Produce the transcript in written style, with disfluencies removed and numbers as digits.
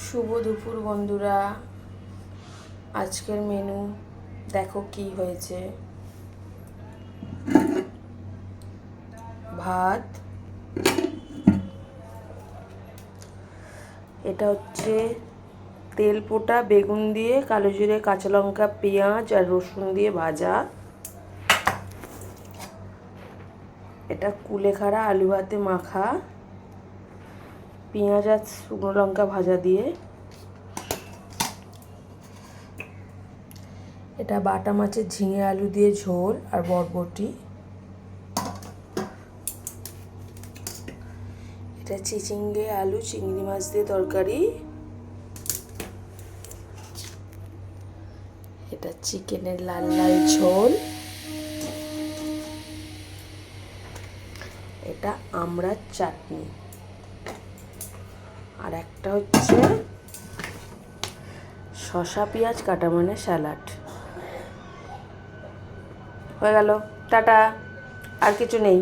শুভ দুপুর বন্ধুরা। আজকের মেনু দেখো কি হয়েছে। ভাত, এটা হচ্ছে তেল পোটা বেগুন দিয়ে কালো জিরে কাঁচা লঙ্কা পেঁয়াজ আর রসুন দিয়ে ভাজা। এটা কুলেখাড়া আলু ভাতে মাখা পেঁয়াজ আর শুকনো লঙ্কা ভাজা দিয়ে। এটা বাটা মাছের ঝিঙে আলু দিয়ে ঝোল আর বরবটি। এটা চিচিঙ্গে আলু চিংড়ি মাছ দিয়ে তরকারি। এটা চিকেনের লাল লাল ঝোল। এটা আমড়ার চাটনি। আর একটা হচ্ছে শসা পেঁয়াজ কাটা মানে স্যালাড। হয়ে গেল, টাটা। আর কিছু নেই।